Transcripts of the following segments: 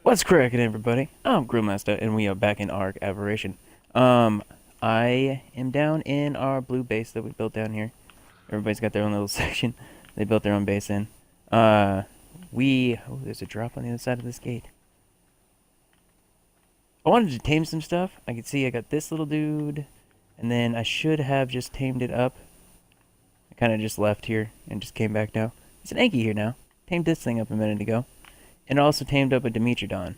What's cracking, everybody? I'm Grillmaster, and we are back in Ark Aberration. I am down in our blue base that we built down here. Everybody's got their own little section. They built their own base in. Oh, there's a drop on the other side of this gate. I wanted to tame some stuff. I can see I got this little dude, and then I should have just tamed it up. I kind of just left here and just came back now. It's an Anki here now. Tamed this thing up a minute ago. And also tamed up a Dimetrodon.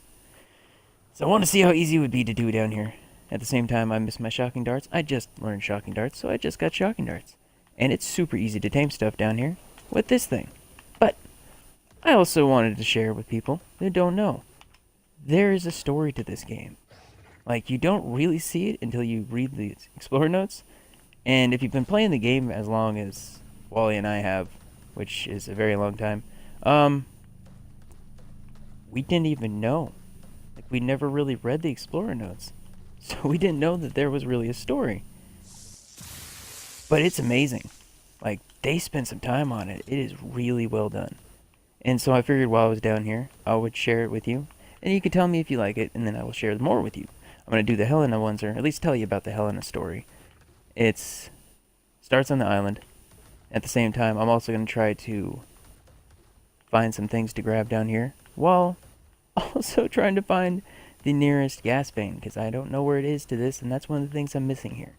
So I want to see how easy it would be to do down here. At the same time, I miss my shocking darts. I just learned shocking darts, so I just got shocking darts. And it's super easy to tame stuff down here with this thing. But I also wanted to share with people that don't know. There is a story to this game. Like, you don't really see it until you read the Explorer notes. And if you've been playing the game as long as Wally and I have, which is a very long time, we didn't even know. Like, we never really read the Explorer notes. So we didn't know that there was really a story. But it's amazing. Like, they spent some time on it. It is really well done. And so I figured while I was down here, I would share it with you. And you can tell me if you like it, and then I will share more with you. I'm going to do the Helena ones, or at least tell you about the Helena story. It starts on the island. At the same time, I'm also going to try to find some things to grab down here, while also trying to find the nearest gas vein, because I don't know where it is to this, and that's one of the things I'm missing here.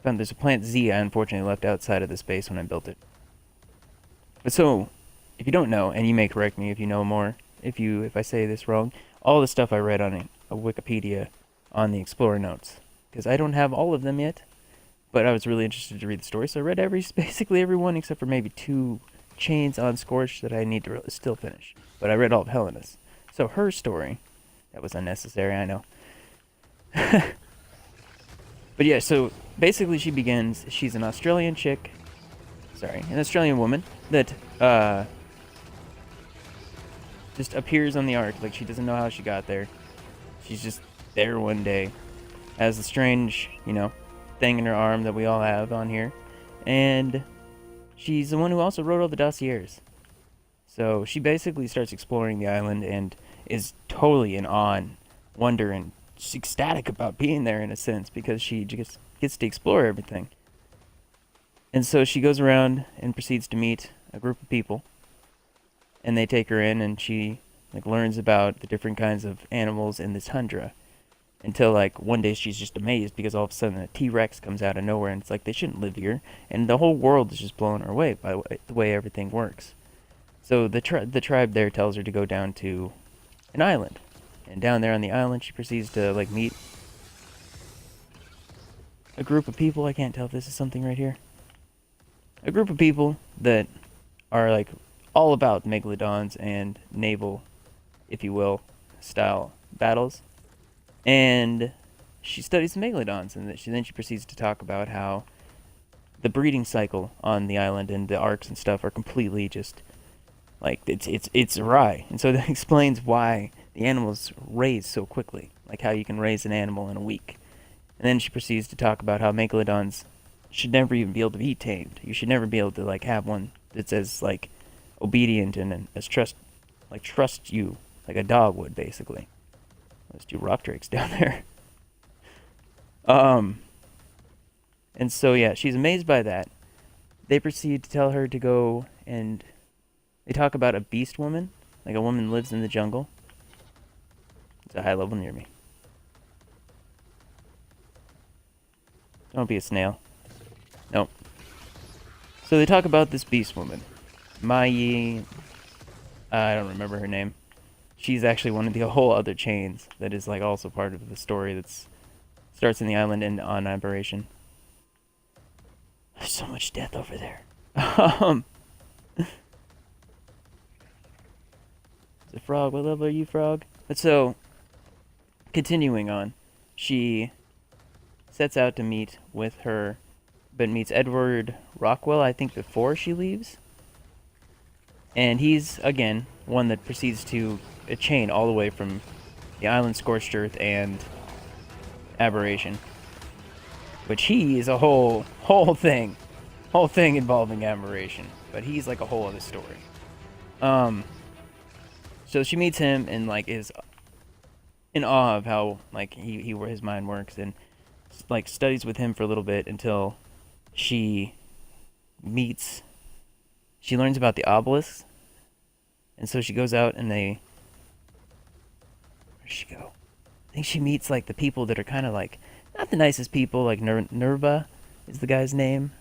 Found there's a plant Z I unfortunately left outside of the space when I built it. But so, if you don't know, and you may correct me if you know more, if I say this wrong, all the stuff I read on a Wikipedia on the Explorer notes, because I don't have all of them yet, but I was really interested to read the story, so I read basically every one except for maybe 2 chains on Scorch that I need to still finish. But I read all of Helena's. So her story, that was unnecessary, I know. But yeah, so basically she's an Australian chick, an Australian woman that just appears on the Ark. Like, she doesn't know how she got there. She's just there one day, has a strange, thing in her arm that we all have on here. And she's the one who also wrote all the dossiers. So she basically starts exploring the island and is totally in awe and wonder and ecstatic about being there in a sense, because she just gets to explore everything. And so she goes around and proceeds to meet a group of people, and they take her in, and she learns about the different kinds of animals in this tundra, until one day she's just amazed because all of a sudden a T-Rex comes out of nowhere, and it's like they shouldn't live here, and the whole world is just blown her away by the way everything works. So the tribe there tells her to go down to an island, and down there on the island she proceeds to meet a group of people. I can't tell if this is something right here. A group of people that are all about megalodons and naval, if you will, style battles. And she studies the megalodons, and then she proceeds to talk about how the breeding cycle on the island and the arcs and stuff are completely just it's awry. And so that explains why the animals raise so quickly, like how you can raise an animal in a week. And then she proceeds to talk about how megalodons should never even be able to be tamed. You should never be able to have one that's as obedient and as trust you like a dog would, basically. Those 2 rock drakes down there. And so yeah, she's amazed by that. They proceed to tell her to go, and they talk about a beast woman, like a woman lives in the jungle. It's a high level near me. Don't be a snail. Nope. So they talk about this beast woman, Mai. I don't remember her name. She's actually one of the whole other chains that is also part of the story that starts in the island and on Aberration. There's so much death over there. It's a frog. What level are you, frog? But so, continuing on, she sets out to meet with her, but meets Edward Rockwell, I think, before she leaves. And he's, again, one that proceeds to a chain all the way from the island, Scorched Earth, and Aberration. Which he is a whole thing involving Aberration. But he's a whole other story. So she meets him and like is in awe of how like his mind works, and like studies with him for a little bit until she meets. She learns about the obelisks, and so she goes out and they. Where'd she go? I think she meets like the people that are kind of like not the nicest people. Like Nerva is the guy's name.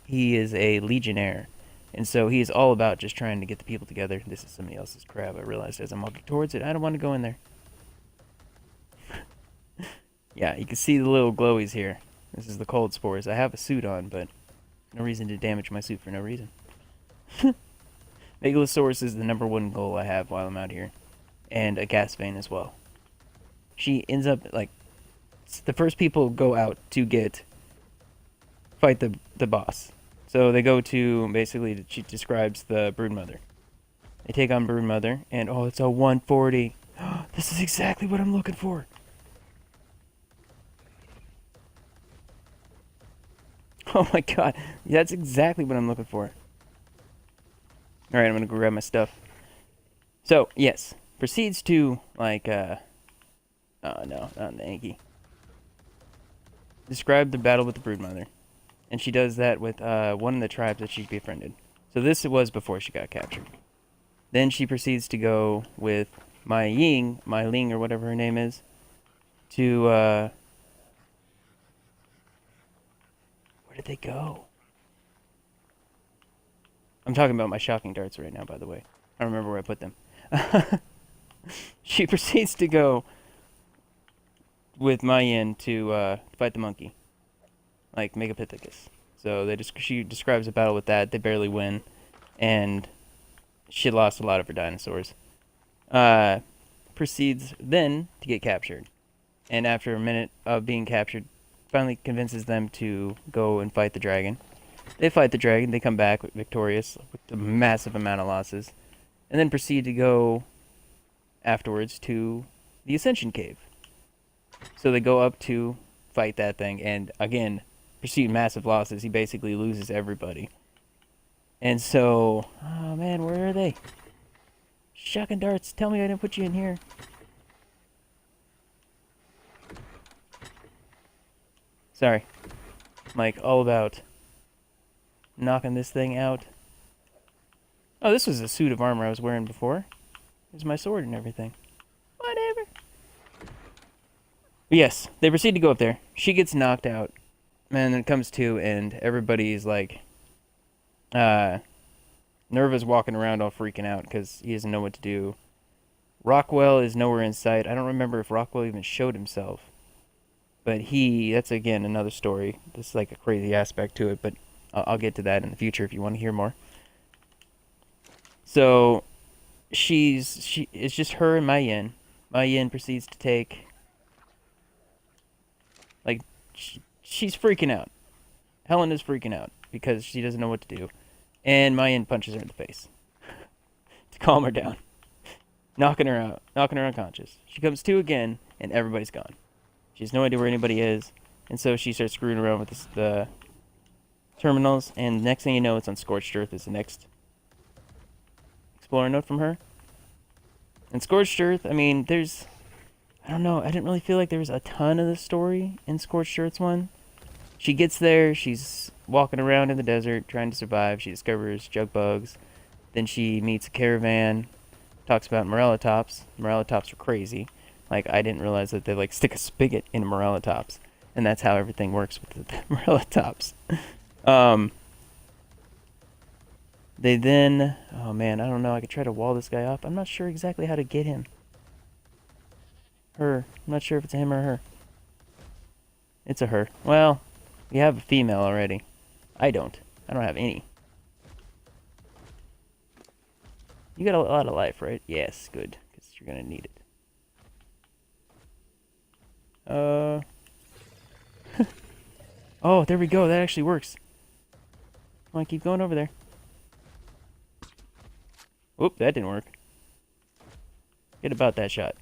He is a legionnaire, and so he is all about just trying to get the people together. This is somebody else's crab. I realized as I'm walking towards it. I don't want to go in there. Yeah, you can see the little glowies here. This is the cold spores. I have a suit on, but no reason to damage my suit for no reason. Megalosorous is the #1 goal I have while I'm out here, and a gas vein as well. She ends up like the first people go out to fight the boss. So they go to basically she describes the broodmother. They take on broodmother, and oh, it's a 140. This is exactly what I'm looking for. Oh my god, that's exactly what I'm looking for. Alright, I'm gonna go grab my stuff. So, yes, proceeds to, like, oh no, not the Yankee. Describe the battle with the broodmother. And she does that with one of the tribes that she befriended. So this was before she got captured. Then she proceeds to go with Mai Ling, or whatever her name is, to, where did they go? I'm talking about my shocking darts right now, by the way. I don't remember where I put them. She proceeds to go with Mayan to fight the monkey, like Megapithecus. So she describes a battle with that. They barely win, and she lost a lot of her dinosaurs. Proceeds then to get captured, and after a minute of being captured, finally convinces them to go and fight the dragon. They fight the dragon. They come back victorious with a massive amount of losses, and then proceed to go afterwards to the Ascension Cave. So they go up to fight that thing, and again, proceed massive losses. He basically loses everybody. And so, oh man, where are they? Shocking darts, tell me I didn't put you in here. Sorry. I'm like all about knocking this thing out. Oh, this was a suit of armor I was wearing before. There's my sword and everything. Whatever. But yes, they proceed to go up there. She gets knocked out. And then it comes to, and everybody's like, Nerva's walking around all freaking out because he doesn't know what to do. Rockwell is nowhere in sight. I don't remember if Rockwell even showed himself. But that's again another story. This is like a crazy aspect to it, but I'll get to that in the future if you want to hear more. So, it's just her and Mayan. Mayan proceeds to take, like, she's freaking out. Helena's freaking out because she doesn't know what to do. And Mayan punches her in the face to calm her down, knocking her out, knocking her unconscious. She comes to again, and everybody's gone. She has no idea where anybody is, and so she starts screwing around with the terminals, and next thing you know, it's on Scorched Earth is the next Explorer note from her. And Scorched Earth, I mean, I don't know, I didn't really feel like there was a ton of the story in Scorched Earth's one. She gets there, she's walking around in the desert, trying to survive. She discovers jug bugs. Then she meets a caravan, talks about Morellatops. Morellatops are crazy. Like, I didn't realize that they, like, stick a spigot in Morellatops. And that's how everything works with the Morellatops. They then... Oh, man, I don't know. I could try to wall this guy up. I'm not sure exactly how to get him. Her. I'm not sure if it's a him or her. It's a her. Well, we have a female already. I don't have any. You got a lot of life, right? Yes, good. Because you're going to need it. Oh, there we go. That actually works. Come on, keep going over there. Whoop, that didn't work. Get about that shot.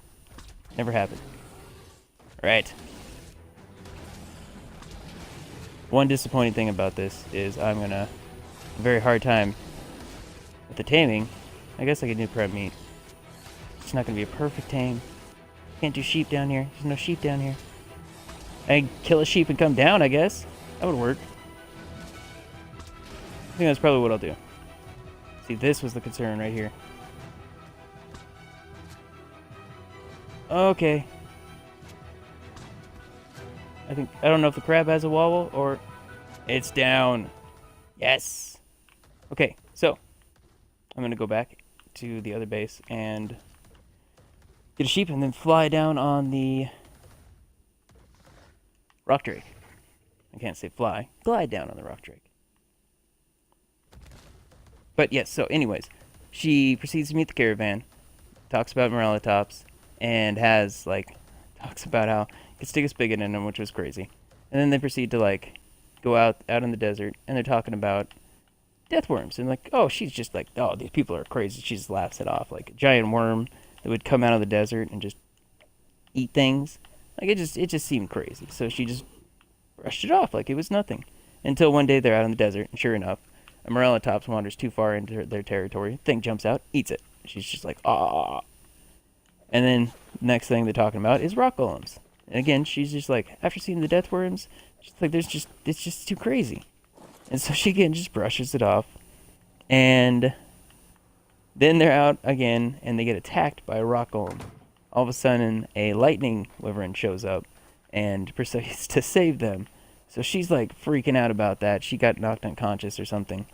Never happened. Alright. One disappointing thing about this is I'm gonna have a very hard time with the taming. I guess I could do prep meat. Ark's not going to be a perfect tame. Can't do sheep down here. There's no sheep down here. I kill a sheep and come down, I guess. That would work. I think that's probably what I'll do. See, this was the concern right here. Okay. I don't know if the crab has a wobble or it's down. Yes. Okay, so I'm gonna go back to the other base and get a sheep and then fly down on the rock drake. I can't say fly. Glide down on the rock drake. But yes, so anyways, she proceeds to meet the caravan, talks about Morellatops, and talks about how it could stick a spigot in them, which was crazy. And then they proceed to, go out in the desert, and they're talking about death worms. And, oh, she's just oh, these people are crazy. She just laughs it off. Like a giant worm that would come out of the desert and just eat things. It just seemed crazy. So she just brushed it off like it was nothing. Until one day they're out in the desert, and sure enough, a Morellatops wanders too far into their territory. Thing jumps out, eats it. She's just like, ah. And then next thing they're talking about is rock golems. And again, she's just like, after seeing the death worms, she's like, it's just too crazy. And so she again just brushes it off. And then they're out again, and they get attacked by a rock golem. All of a sudden, a lightning wyvern shows up and proceeds to save them. So she's freaking out about that. She got knocked unconscious or something.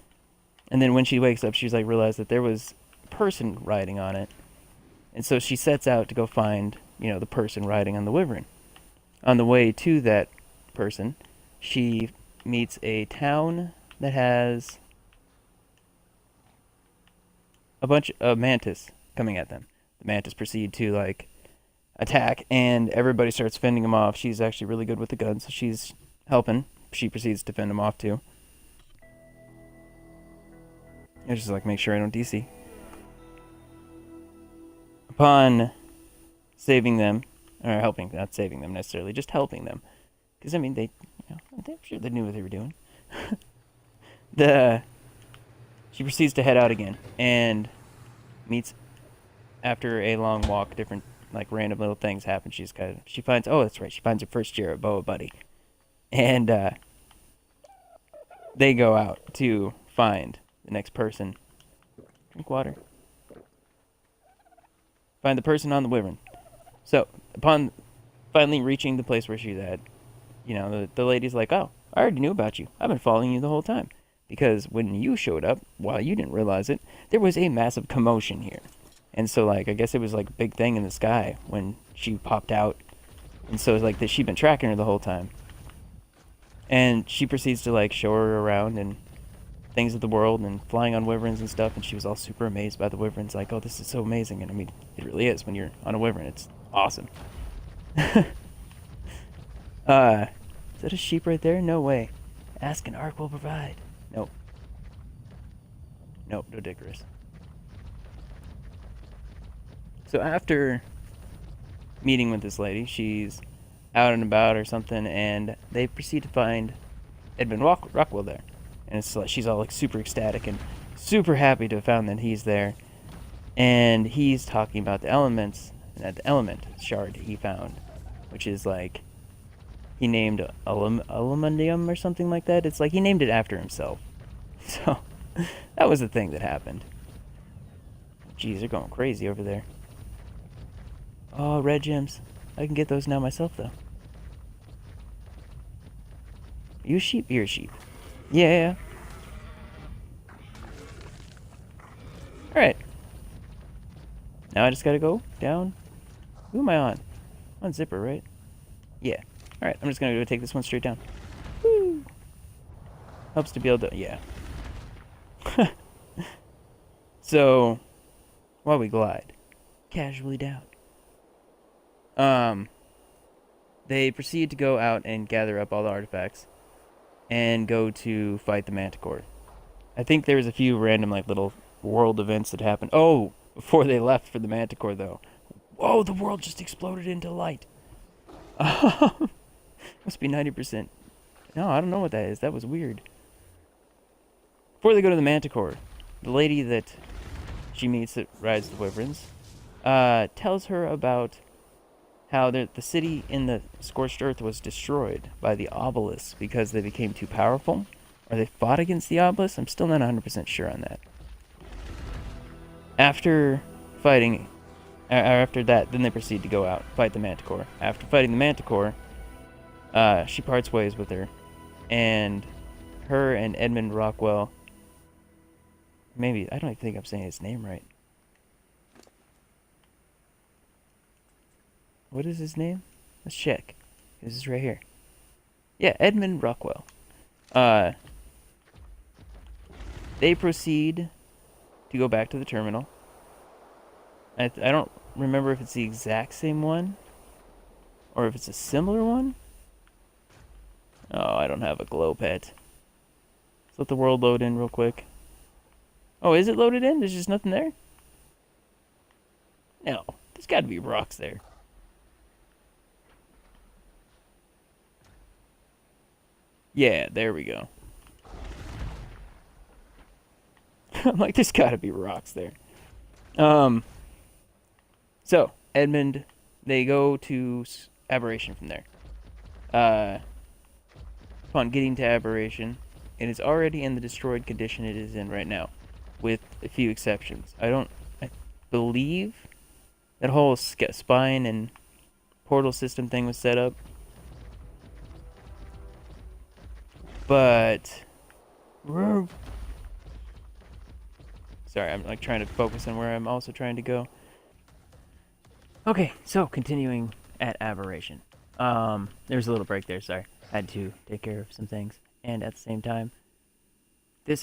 And then when she wakes up, she's realized that there was a person riding on it. And so she sets out to go find, the person riding on the wyvern. On the way to that person, she meets a town that has a bunch of mantis coming at them. The mantis proceed to attack, and everybody starts fending them off. She's actually really good with the gun, so she's helping. She proceeds to fend them off too. I just make sure I don't DC. Upon saving them, or helping, not saving them necessarily, just helping them, because I'm sure they knew what they were doing. She proceeds to head out again and meets, after a long walk, different random little things happen. She finds, oh, that's right, she finds her first Jerboa buddy, and they go out to find the next person. Drink water. Find the person on the wyvern. So, upon finally reaching the place where she's at, the lady's like, oh, I already knew about you. I've been following you the whole time. Because when you showed up, while you didn't realize it, there was a massive commotion here. And so, I guess it was a big thing in the sky when she popped out. And so it's that she'd been tracking her the whole time. And she proceeds to, show her around and things of the world and flying on wyverns and stuff. And she was all super amazed by the wyverns, oh, this is so amazing. And I mean, it really is when you're on a wyvern. It's awesome. Is that a sheep right there? No way. Ask and Ark will provide. Nope. Nope, no dickers. So after meeting with this lady, she's out and about or something, and they proceed to find Edmund Rockwell there. And it's she's all super ecstatic and super happy to have found that he's there. And he's talking about the elements, and the element shard he found, which is he named Aluminum or something like that. It's he named it after himself. So, that was the thing that happened. Jeez, they're going crazy over there. Oh, red gems. I can get those now myself, though. Are you a sheep? You're a sheep. Yeah. Alright. Now I just gotta go down. Who am I on? I'm on zipper, right? Yeah. Alright, I'm just gonna go take this one straight down. Woo! Helps to be able to... yeah. So, while we glide casually down, they proceed to go out and gather up all the artifacts and go to fight the Manticore. I think there was a few random little world events that happened. Oh, before they left for the Manticore, though. Whoa, the world just exploded into light. Must be 90%. No, I don't know what that is. That was weird. Before they go to the Manticore, the lady that she meets that rides the wyverns tells her about how the city in the scorched earth was destroyed by the obelisks because they became too powerful, or they fought against the obelisks. I'm still not 100% sure on that. After fighting, after that, then they proceed to go out, fight the Manticore. After fighting the Manticore, she parts ways with her, and her and Edmund Rockwell, maybe, I don't even think I'm saying his name right. What is his name? Let's check. This is right here. Yeah, Edmund Rockwell. They proceed to go back to the terminal. I don't remember if it's the exact same one, or if it's a similar one. Oh, I don't have a glow pet. Let's let the world load in real quick. Oh, is it loaded in? There's just nothing there? No, there's got to be rocks there. Yeah, there we go. I'm like, there's got to be rocks there. So, Edmund, they go to Aberration from there. Upon getting to Aberration, it is already in the destroyed condition it is in right now, with a few exceptions. I believe that whole spine and portal system thing was set up. But... Sorry, I'm like trying to focus on where I'm also trying to go. Okay, so continuing at Aberration. There's a little break there, sorry. I had to take care of some things. And at the same time,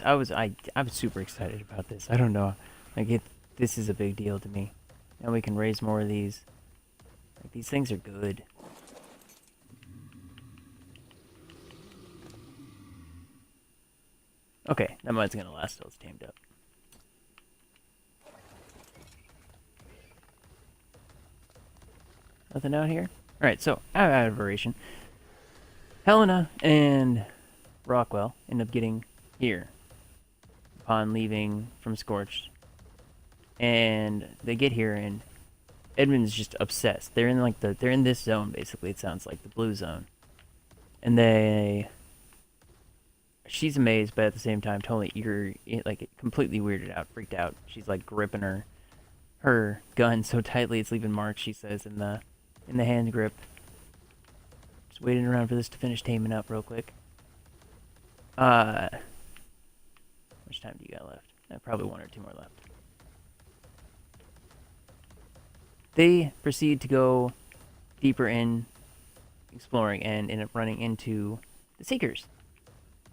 I'm super excited about this. I don't know. Like this is a big deal to me. Now we can raise more of these. Like these things are good. Okay, that mine's gonna last till it's tamed up. Nothing out here? Alright, so, out of Aberration. Helena and Rockwell end up getting here upon leaving from Scorched. And they get here and Edmund's just obsessed. They're in like they're in this zone basically, it sounds like, the blue zone. And she's amazed, but at the same time totally like completely weirded out, freaked out. She's like gripping her gun so tightly it's leaving marks, she says, in the hand grip. Just waiting around for this to finish taming up real quick. How much time do you got left? Probably 1 or 2 more left. They proceed to go deeper in exploring and end up running into the Seekers.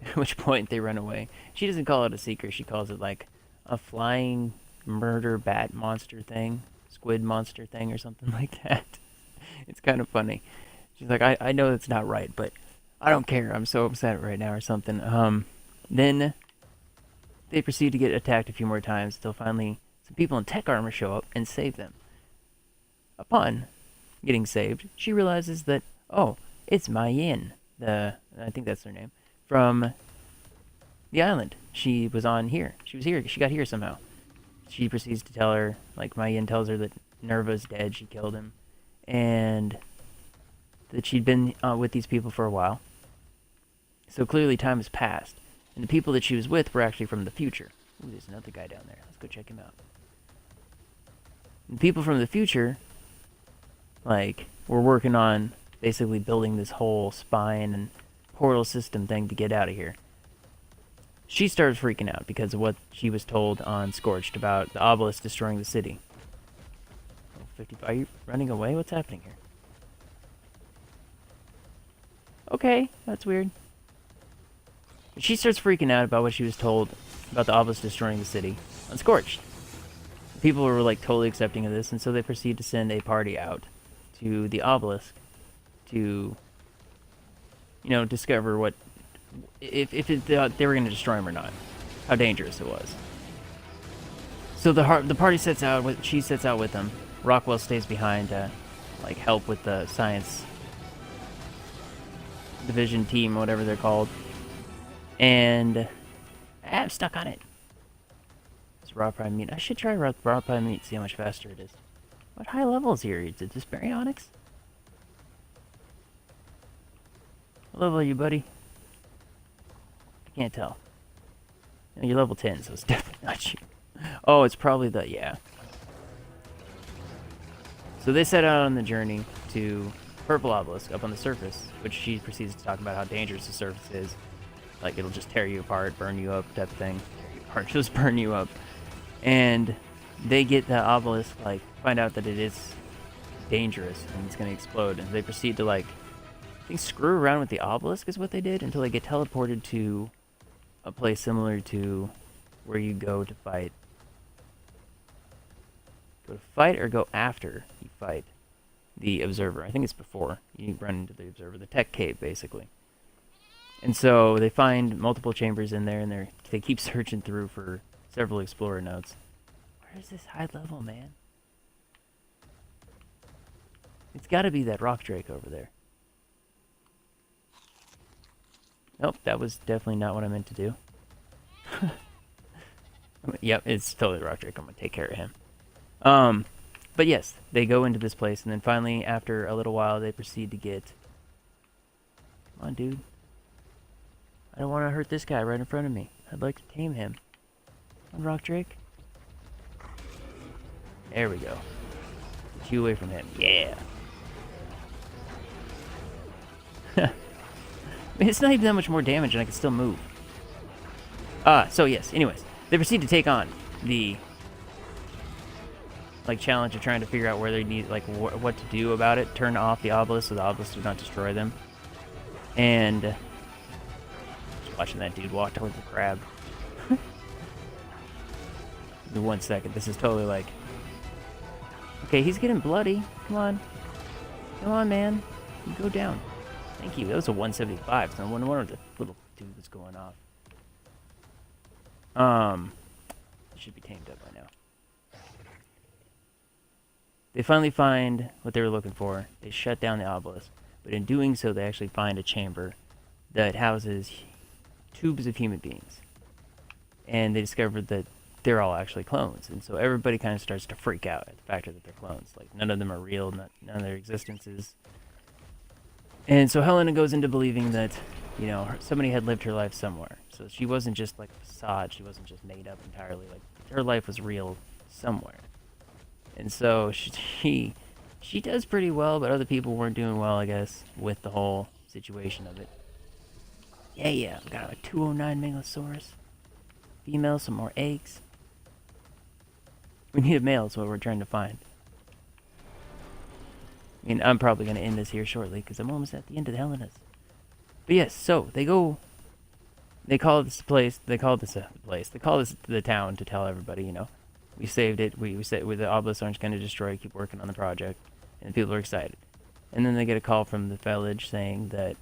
At which point they run away. She doesn't call it a Seeker, she calls it like a flying murder bat monster thing. Squid monster thing or something like that. It's kind of funny. She's like, I know that's not right, but I don't care. I'm so upset right now or something. Then they proceed to get attacked a few more times until finally some people in tech armor show up and save them. Upon getting saved, she realizes that, oh, it's Mai Yin, I think that's her name, from the island. She was on here. She was here. She got here somehow. She proceeds to tell her, like, Mai Yin tells her that Nerva's dead. She killed him. And that she'd been with these people for a while. So clearly time has passed. And the people that she was with were actually from the future. Ooh, there's another guy down there. Let's go check him out. And people from the future, like, were working on basically building this whole spine and portal system thing to get out of here. She started freaking out because of what she was told on Scorched about the obelisk destroying the city. 55. Are you running away? What's happening here? Okay, that's weird. She starts freaking out about what she was told about the obelisk destroying the city on Scorched. People were like totally accepting of this, and so they proceed to send a party out to the obelisk to, you know, discover what if they were going to destroy him or not, how dangerous it was. So the party sets out. She sets out with them. Rockwell stays behind to like help with the science division team, whatever they're called. And I'm stuck on it. It's raw prime meat. I should try raw prime meat, see how much faster it is. What high levels here? Is it this baryonyx? What level are you, buddy? I can't tell. No, you're level 10, so it's definitely not you. Oh, it's probably the... yeah. So they set out on the journey to Purple Obelisk up on the surface, which she proceeds to talk about how dangerous the surface is. Like, it'll just tear you apart, burn you up, type of thing. Or just burn you up. And they get the obelisk, like, find out that it is dangerous and it's going to explode. And they proceed to, like, I think screw around with the obelisk is what they did until they get teleported to a place similar to where you go to fight. Go to fight or go after you fight the observer. I think it's before you run into the observer, the tech cave, basically. And so they find multiple chambers in there, and they keep searching through for several explorer notes. Where's this high level, man? It's got to be that rock drake over there. Nope, that was definitely not what I meant to do. Yep, it's totally the rock drake. I'm going to take care of him. But yes, they go into this place, and then finally, after a little while, they proceed to get... Come on, dude. I don't want to hurt this guy right in front of me. I'd like to tame him. Come on, rock drake. There we go. Get you away from him. Yeah. I mean, it's not even that much more damage, and I can still move. So yes, anyways. They proceed to take on the... like, challenge of trying to figure out where they need, like, what to do about it. Turn off the obelisk so the obelisk does not destroy them. And... just watching that dude walk towards the crab. Give me 1 second. This is totally like... okay, he's getting bloody. Come on. Come on, man. You go down. Thank you. That was a 175, so I wonder what the little dude was going off. It should be tamed up by now. They finally find what they were looking for. They shut down the obelisk. But in doing so, they actually find a chamber that houses tubes of human beings. And they discovered that they're all actually clones. And so everybody kind of starts to freak out at the fact that they're clones. Like, none of them are real. None of their existences. And so Helena goes into believing that, you know, somebody had lived her life somewhere. So she wasn't just like a facade. She wasn't just made up entirely. Like, her life was real somewhere. And so she does pretty well, but other people weren't doing well, I guess, with the whole situation of it. Yeah, we got a 209 Megalosorous. Female, some more eggs. We need a male, is what we're trying to find. I mean, I'm probably going to end this here shortly, because I'm almost at the end of the Helenas. But yes, so, they go... they call this place... they call this a place. They call this the town to tell everybody, you know. We saved it. We said the obelisks aren't going to destroy. Keep working on the project, and people are excited. And then they get a call from the village saying that,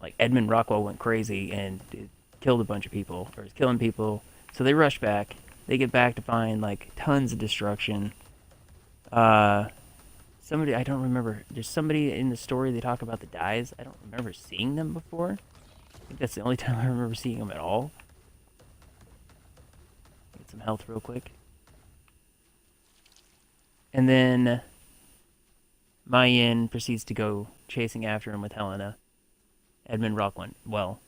like, Edmund Rockwell went crazy and it killed a bunch of people, or is killing people. So they rush back. They get back to find like tons of destruction. Somebody I don't remember. There's somebody in the story they talk about that dies. I don't remember seeing them before. I think that's the only time I remember seeing them at all. Some health real quick. And then Mayan proceeds to go chasing after him with Helena. Edmund Rockwell,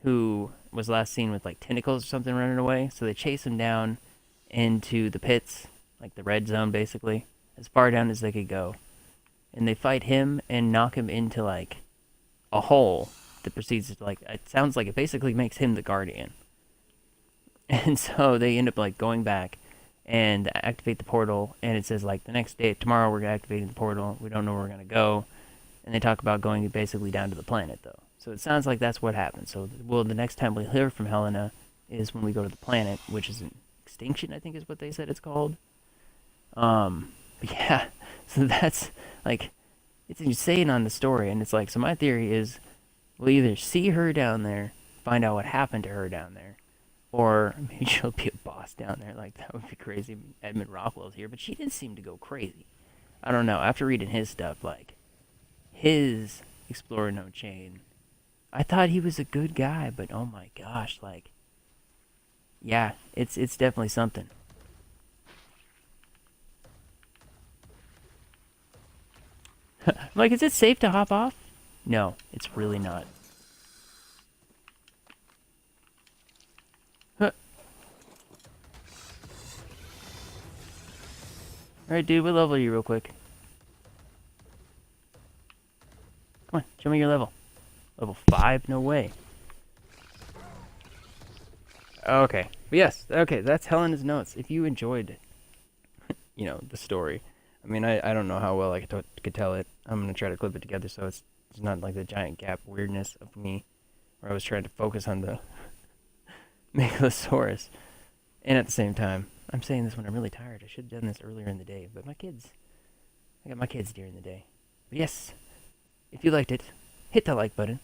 who was last seen with like tentacles or something running away. So they chase him down into the pits, like the red zone basically, as far down as they could go. And they fight him and knock him into like a hole that proceeds to like, it sounds like it basically makes him the guardian. And so they end up like going back and activate the portal, and it says like the next day, tomorrow we're activating the portal. We don't know where we're gonna go, and they talk about going basically down to the planet though. So it sounds like that's what happened. So well, the next time we hear from Helena is when we go to the planet, which is an extinction, I think is what they said it's called. But yeah, so that's like it's insane on the story, and it's like so my theory is we'll either see her down there, find out what happened to her down there. Or maybe she'll be a boss down there. Like, that would be crazy. Edmund Rockwell's here. But she didn't seem to go crazy. I don't know. After reading his stuff, like, his Explorer No Chain, I thought he was a good guy. But, oh my gosh, like, yeah, it's definitely something. like, is it safe to hop off? No, it's really not. Huh. Alright, dude, what level are you real quick? Come on, show me your level. Level 5? No way. Okay. But yes, okay, that's Helena's notes. If you enjoyed, you know, the story. I mean, I don't know how well I could tell it. I'm going to try to clip it together so it's not like the giant gap weirdness of me where I was trying to focus on the Megalosorous. And at the same time, I'm saying this when I'm really tired. I should have done this earlier in the day, but I got my kids during the day. But yes, if you liked it, hit that like button.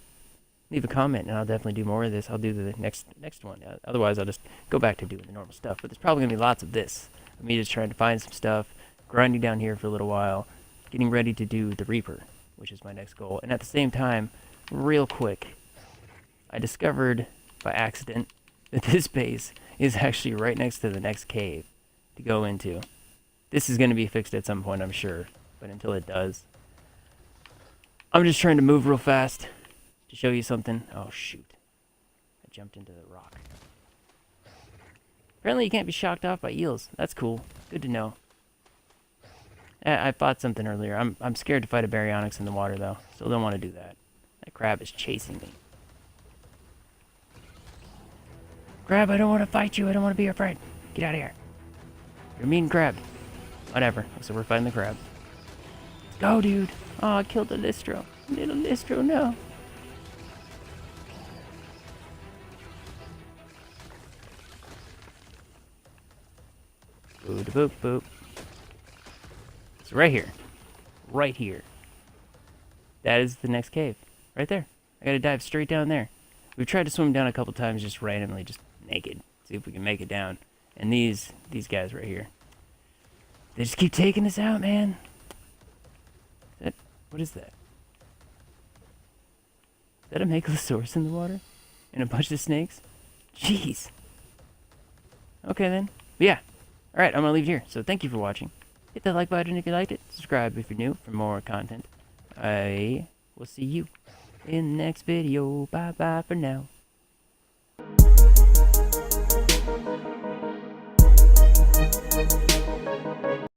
Leave a comment, and I'll definitely do more of this. I'll do the next one. Otherwise, I'll just go back to doing the normal stuff. But there's probably going to be lots of this. Me just trying to find some stuff, grinding down here for a little while, getting ready to do the Reaper, which is my next goal. And at the same time, real quick, I discovered by accident that this base is actually right next to the next cave to go into. This is going to be fixed at some point, I'm sure. But until it does, I'm just trying to move real fast to show you something. Oh, shoot. I jumped into the rock. Apparently you can't be shocked off by eels. That's cool. Good to know. I fought something earlier. I'm scared to fight a baryonyx in the water, though. Still don't want to do that. That crab is chasing me. Crab, I don't want to fight you. I don't want to be your friend. Get out of here. You're a mean crab. Whatever. So we're fighting the crab. Let's go, dude. Oh, I killed the Listro. Little Listro, no. Boop, boop, boop. It's right here. Right here. That is the next cave. Right there. I gotta dive straight down there. We've tried to swim down a couple times just randomly, just naked. See if we can make it down. And these guys right here. They just keep taking us out, man. What is that? Is that a Megalosaurus in the water? And a bunch of snakes? Jeez. Okay then. But yeah. Alright, I'm gonna leave it here. So thank you for watching. Hit that like button if you liked it. Subscribe if you're new for more content. I will see you in the next video. Bye bye for now.